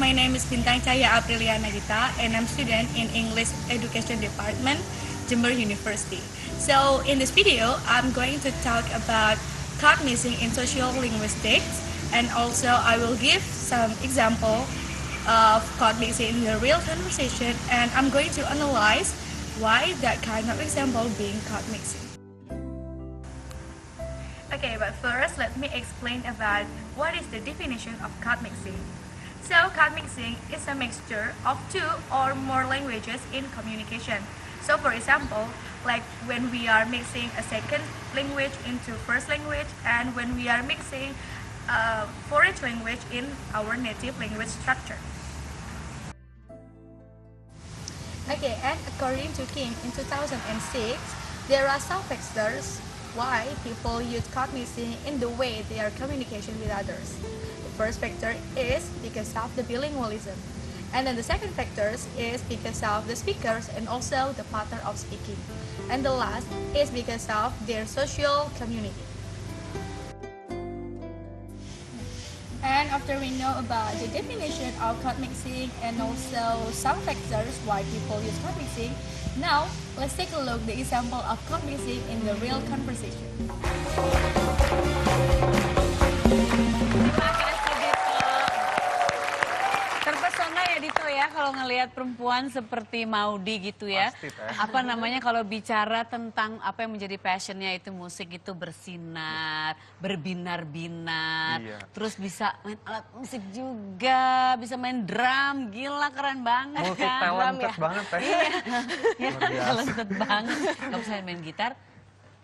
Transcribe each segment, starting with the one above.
my name is Bintang Cahaya Apriliana Gita, and I'm student in English Education Department, Jember University. So in this video, I'm going to talk about card missing in sociolinguistics, and also I will give some example of card missing in the real conversation, and I'm going to analyze why that kind of example being card missing. Okay, but first let me explain about what is the definition of card mixing. So card mixing is a mixture of two or more languages in communication. So for example, like when we are mixing a second language into first language, and when we are mixing a foreign language in our native language structure. Okay, and according to King in 2006, there are some factors why people use card mixing in the way they are communication with others. The first factor is because of the bilingualism, and then the second factor is because of the speakers and also the pattern of speaking, and the last is because of their social community. And after we know about the definition of card mixing and also some factors why people use card mixing, now let's take a look at the example of card mixing in the real conversation. Terpesona ya Dito ya kalau ngelihat perempuan seperti Maudi gitu ya. Pasti, Apa namanya kalau bicara tentang apa yang menjadi passionnya itu musik itu bersinar, berbinar-binar. Iya. Terus bisa main alat musik juga, bisa main drum, gila keren banget Multi kan. talented banget teh. Iya, ya, Luar biasa. talented banget. Kalau misalnya main gitar,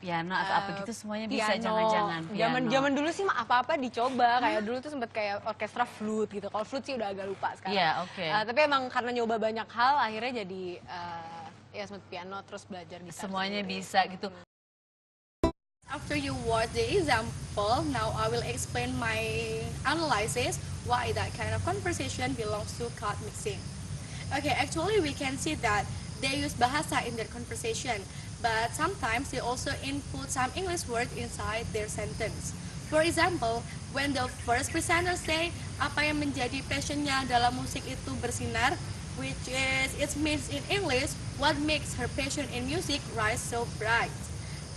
piano atau apa gitu semuanya bisa, jangan-jangan piano. Zaman dulu sih apa-apa dicoba, kayak dulu tuh sempet kayak orkestra flute gitu. Kalau flute sih udah agak lupa sekarang. Iya, oke. Tapi emang karena nyoba banyak hal akhirnya jadi ya sempet piano terus belajar gitar. Semuanya sendiri. bisa gitu. After you watch the example, now I will explain my analysis why that kind of conversation belongs to card mixing. Okay, actually we can see that they use bahasa in their conversation, but sometimes they also input some English words inside their sentence. For example, when the first presenter say apa yang menjadi passionnya dalam musik itu bersinar, which is it means in English, what makes her passion in music rise so bright.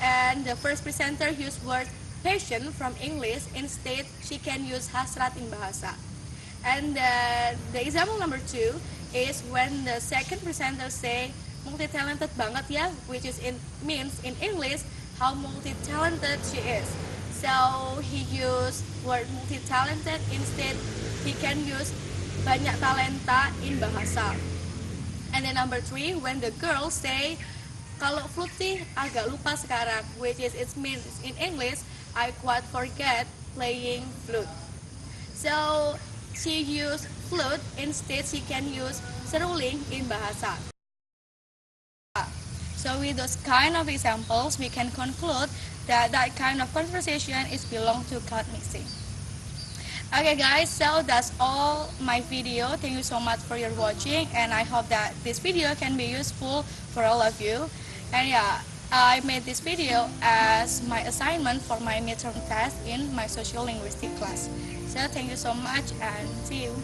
And the first presenter use word passion from English, instead she can use hasrat in bahasa. And the example number 2 is when the second presenter say multi-talented banget ya, which is means in English how multi-talented she is. So he use word multi-talented, instead he can use banyak talenta in bahasa. And then number 3, when the girl say kalau flute sih agak lupa sekarang, which is it means in English I quite forget playing flute. So she use flute, instead she can use seruling in bahasa. So with those kind of examples, we can conclude that that kind of conversation is belong to card mixing. Okay guys, so that's all my video. Thank you so much for your watching, and I hope that this video can be useful for all of you. And yeah, I made this video as my assignment for my midterm test in my sociolinguistics class. So thank you so much and see you.